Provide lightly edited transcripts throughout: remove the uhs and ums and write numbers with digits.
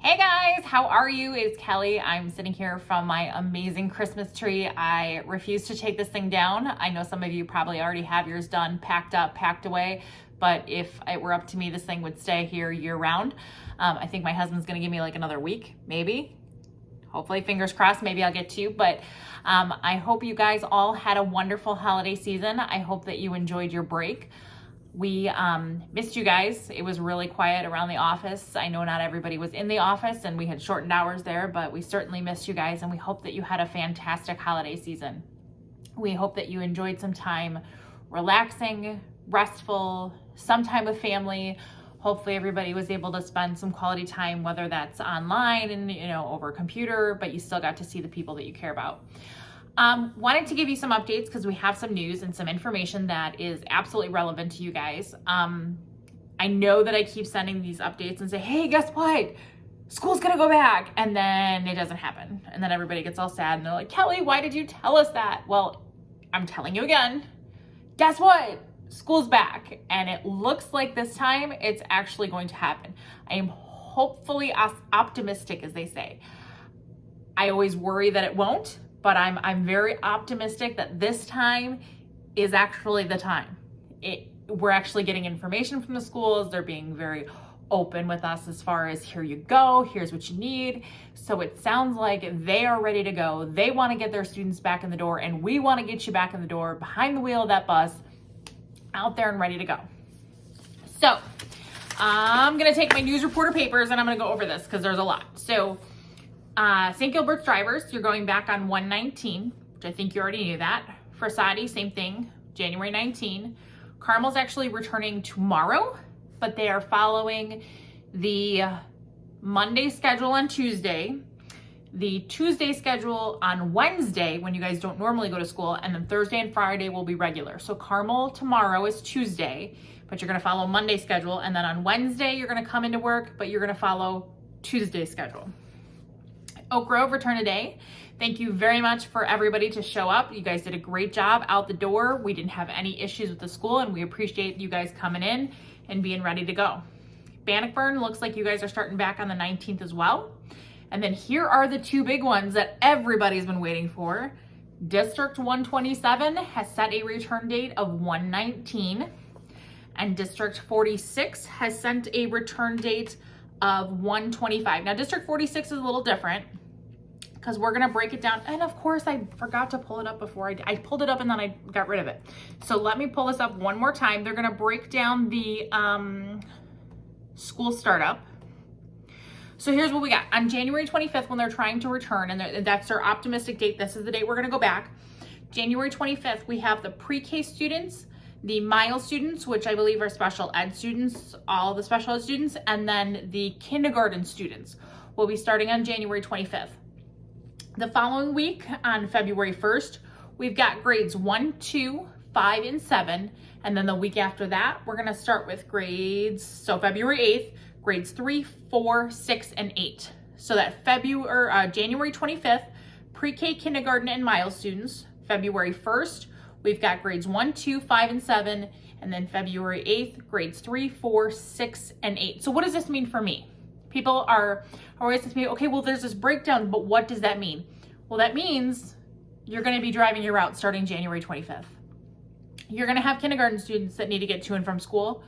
Hey guys, how are you? It's Kelly. I'm sitting here from my amazing Christmas tree. I refuse to take this thing down. I know some of you probably already have yours done, packed up, packed away, but if it were up to me, this thing would stay here year round. I think my husband's gonna give me like another week, maybe. Hopefully, fingers crossed, maybe I'll get to you. But I hope you guys all had a wonderful holiday season. I hope that you enjoyed your break. We missed you guys. It was really quiet around the office. I know not everybody was in the office and we had shortened hours there, but we certainly missed you guys, and we hope that you had a fantastic holiday season. We hope that you enjoyed some time relaxing, restful, some time with family. Hopefully everybody was able to spend some quality time, whether that's online and over a computer, but you still got to see the people that you care about. Wanted to give you some updates because we have some news and some information that is absolutely relevant to you guys. I know that I keep sending these updates and say, hey, guess what? School's gonna go back. And then it doesn't happen. And then everybody gets all sad and they're like, Kelly, why did you tell us that? Well, I'm telling you again, guess what? School's back. And it looks like this time it's actually going to happen. I am hopefully optimistic, as they say. I always worry that it won't, but I'm very optimistic that this time is actually the time. We're actually getting information from the schools. They're being very open with us as far as here you go, here's what you need. So it sounds like they are ready to go. They want to get their students back in the door, and we want to get you back in the door behind the wheel of that bus, out there and ready to go. So I'm gonna take my news reporter papers and I'm gonna go over this because there's a lot. So St. Gilbert's drivers, you're going back on 1/19, which I think you already knew that. Frassati, same thing, January 19. Carmel's actually returning tomorrow, but they are following the Monday schedule on Tuesday, the Tuesday schedule on Wednesday when you guys don't normally go to school, and then Thursday and Friday will be regular. So Carmel tomorrow is Tuesday, but you're gonna follow Monday schedule, and then on Wednesday you're gonna come into work, but you're gonna follow Tuesday schedule. Oak Grove return today. Thank you very much for everybody to show up. You guys did a great job out the door. We didn't have any issues with the school, and we appreciate you guys coming in and being ready to go. Bannockburn looks like you guys are starting back on the 19th as well. And then here are the two big ones that everybody's been waiting for. District 127 has set a return date of 1/19, and District 46 has sent a return date of 1/25. Now District 46 is a little different because we're gonna break it down. And of course I forgot to pull it up before I pulled it up and then I got rid of it. So let me pull this up one more time. They're gonna break down the school startup. So here's what we got. On January 25th, when they're trying to return, and that's their optimistic date, this is the date we're gonna go back. January 25th, we have the pre-K students, the Miles students, which I believe are special ed students, all the special ed students, and then the kindergarten students will be starting on January 25th. The following week, on February 1st, we've got grades 1, 2, 5, and 7, and then the week after that, we're gonna start with grades, so February 8th, grades 3, 4, 6, and 8. So that January 25th, pre-K, kindergarten, and Miles students. February 1st, we've got grades 1, 2, 5, and 7, and then February 8th, grades 3, 4, 6, and 8. So what does this mean for me? People are always asking me, okay, well, there's this breakdown, but what does that mean? Well, that means you're gonna be driving your route starting January 25th. You're gonna have kindergarten students that need to get to and from school,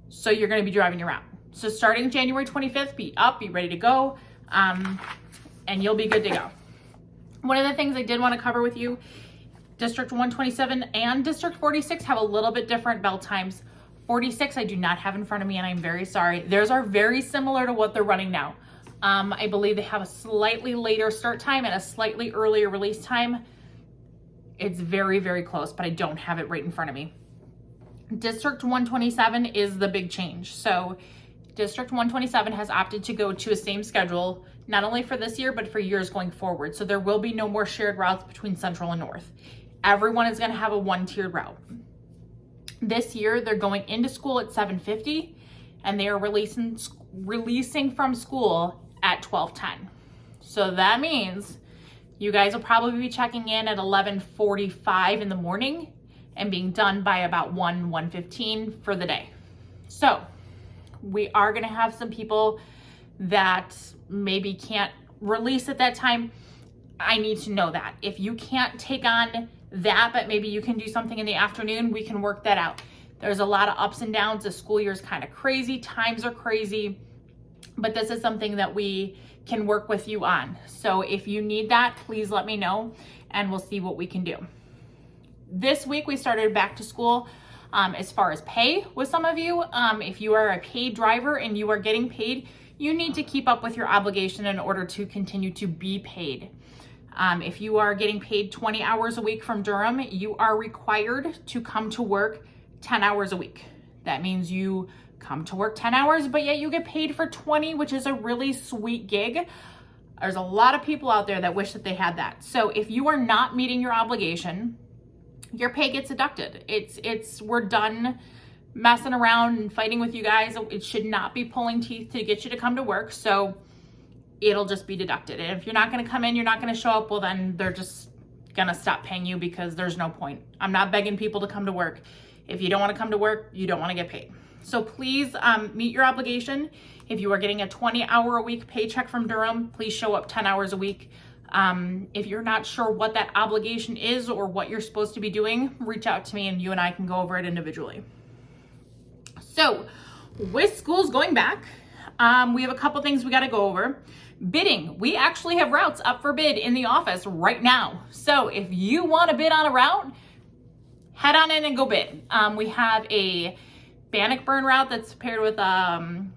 so you're gonna be driving your route. So starting January 25th, be up, be ready to go, and you'll be good to go. One of the things I did wanna cover with you, District 127 and District 46 have a little bit different bell times. 46 I do not have in front of me, and I'm very sorry. Theirs are very similar to what they're running now. I believe they have a slightly later start time and a slightly earlier release time. It's very, very close, but I don't have it right in front of me. District 127 is the big change. So District 127 has opted to go to a same schedule, not only for this year, but for years going forward. So there will be no more shared routes between Central and North. Everyone is gonna have a one-tiered route. This year, they're going into school at 7:50, and they are releasing from school at 12:10. So that means you guys will probably be checking in at 11:45 in the morning and being done by about 1:15 for the day. So we are gonna have some people that maybe can't release at that time, I need to know that. If you can't take on that, but maybe you can do something in the afternoon, we can work that out. There's a lot of ups and downs. The school year is kind of crazy. Times are crazy, but this is something that we can work with you on. So if you need that, please let me know and we'll see what we can do. This week we started back to school as far as pay with some of you. If you are a paid driver and you are getting paid, you need to keep up with your obligation in order to continue to be paid. If you are getting paid 20 hours a week from Durham, you are required to come to work 10 hours a week. That means you come to work 10 hours, but yet you get paid for 20, which is a really sweet gig. There's a lot of people out there that wish that they had that. So if you are not meeting your obligation, your pay gets deducted. We're done messing around and fighting with you guys. It should not be pulling teeth to get you to come to work. So it'll just be deducted. And if you're not going to come in, you're not going to show up, well, then they're just going to stop paying you because there's no point. I'm not begging people to come to work. If you don't want to come to work, you don't want to get paid. So please meet your obligation. If you are getting a 20-hour-a-week paycheck from Durham, please show up 10 hours a week. If you're not sure what that obligation is or what you're supposed to be doing, reach out to me and you and I can go over it individually. So with schools going back, we have a couple things we got to go over. Bidding. We actually have routes up for bid in the office right now. So if you want to bid on a route, head on in and go bid. We have a Bannockburn route that's paired with an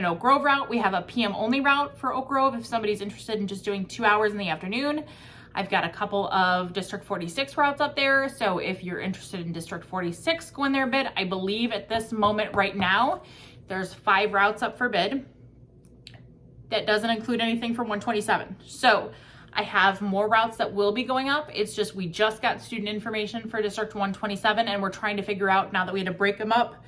Oak Grove route. We have a PM only route for Oak Grove if somebody's interested in just doing 2 hours in the afternoon. I've got a couple of District 46 routes up there. So if you're interested in District 46, go in there bid. I believe at this moment right now, there's 5 routes up for bid. That doesn't include anything from 127. So I have more routes that will be going up. It's just, we just got student information for District 127 and we're trying to figure out, now that we had to break them up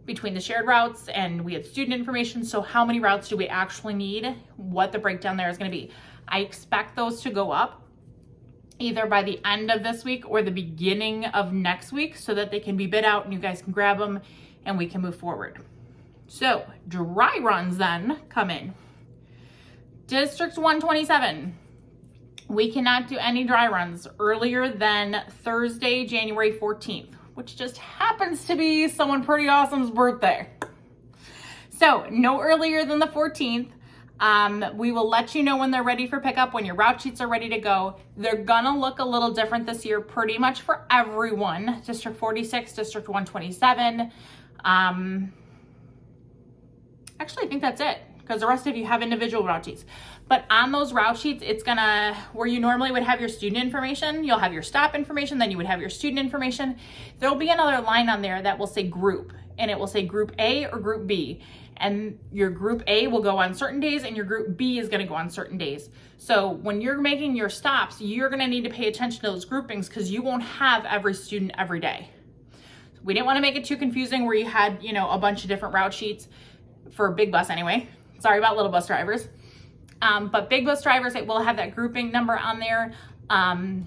between the shared routes and we had student information, so how many routes do we actually need, what the breakdown there is going to be. I expect those to go up either by the end of this week or the beginning of next week so that they can be bid out and you guys can grab them and we can move forward. So dry runs then come in. District 127, we cannot do any dry runs earlier than Thursday, January 14th, which just happens to be someone pretty awesome's birthday. So no earlier than the 14th. We will let you know when they're ready for pickup, when your route sheets are ready to go. They're gonna look a little different this year, pretty much for everyone. District 46, District 127. Actually, I think that's it, because the rest of you have individual route sheets. But on those route sheets, it's gonna, where you normally would have your student information, you'll have your stop information, then you would have your student information. There'll be another line on there that will say group, and it will say group A or group B. And your group A will go on certain days and your group B is gonna go on certain days. So when you're making your stops, you're gonna need to pay attention to those groupings because you won't have every student every day. We didn't wanna make it too confusing where you had, a bunch of different route sheets for big bus anyway. Sorry about little bus drivers. But big bus drivers, it will have that grouping number on there. And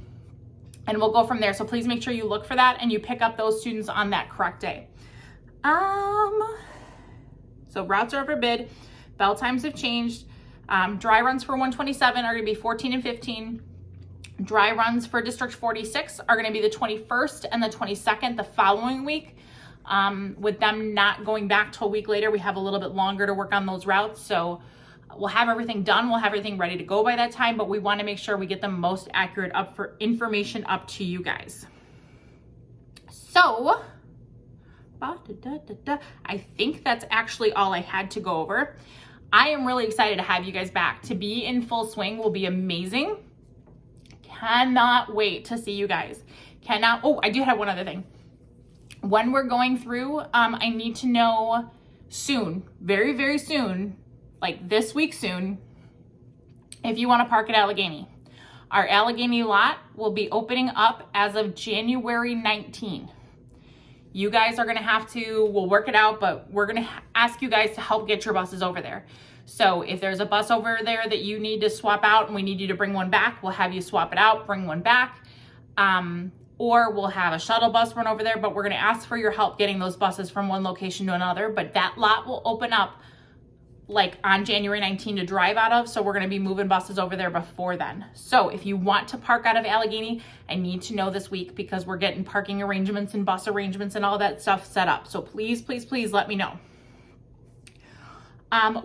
we'll go from there. So please make sure you look for that and you pick up those students on that correct day. So routes are over bid. Bell times have changed. Dry runs for 127 are gonna be 14 and 15. Dry runs for District 46 are gonna be the 21st and the 22nd the following week. With them not going back till a week later, we have a little bit longer to work on those routes. So we'll have everything done. We'll have everything ready to go by that time, but we want to make sure we get the most accurate information up to you guys. So I think that's actually all I had to go over. I am really excited to have you guys back. To be in full swing will be amazing. Cannot wait to see you guys. Oh, I do have one other thing. When we're going through, I need to know soon, very, very soon, like this week soon, if you want to park at Allegheny. Our Allegheny lot will be opening up as of January 19. You guys are going to have to, we'll work it out, but we're going to ask you guys to help get your buses over there. So if there's a bus over there that you need to swap out and we need you to bring one back, we'll have you swap it out, bring one back. Or we'll have a shuttle bus run over there, but we're going to ask for your help getting those buses from one location to another. But that lot will open up like on January 19 to drive out of. So we're gonna be moving buses over there before then. So if you want to park out of Allegheny, I need to know this week because we're getting parking arrangements and bus arrangements and all that stuff set up. So please, please, please let me know.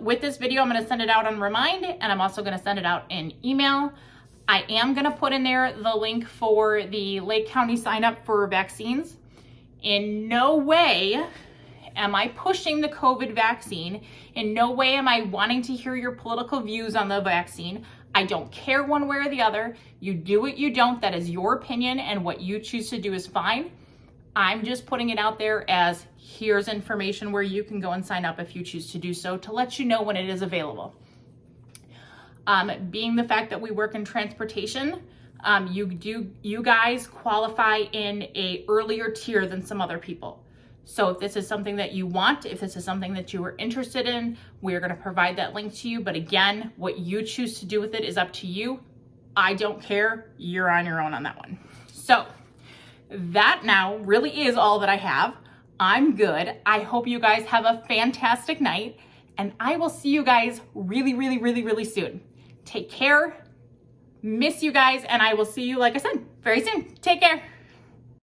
With this video, I'm gonna send it out on Remind, and I'm also gonna send it out in email. I am gonna put in there the link for the Lake County sign up for vaccines. In no way am I pushing the COVID vaccine. In no way am I wanting to hear your political views on the vaccine. I don't care one way or the other. You do it, you don't. That is your opinion, and what you choose to do is fine. I'm just putting it out there as here's information where you can go and sign up if you choose to do so, to let you know when it is available. Being the fact that we work in transportation, you guys qualify in a earlier tier than some other people. So if this is something that you want, if this is something that you are interested in, we're going to provide that link to you. But again, what you choose to do with it is up to you. I don't care. You're on your own on that one. So that now really is all that I have. I'm good. I hope you guys have a fantastic night, and I will see you guys really, really, really, really soon. Take care. Miss you guys, and I will see you, like I said, very soon. Take care.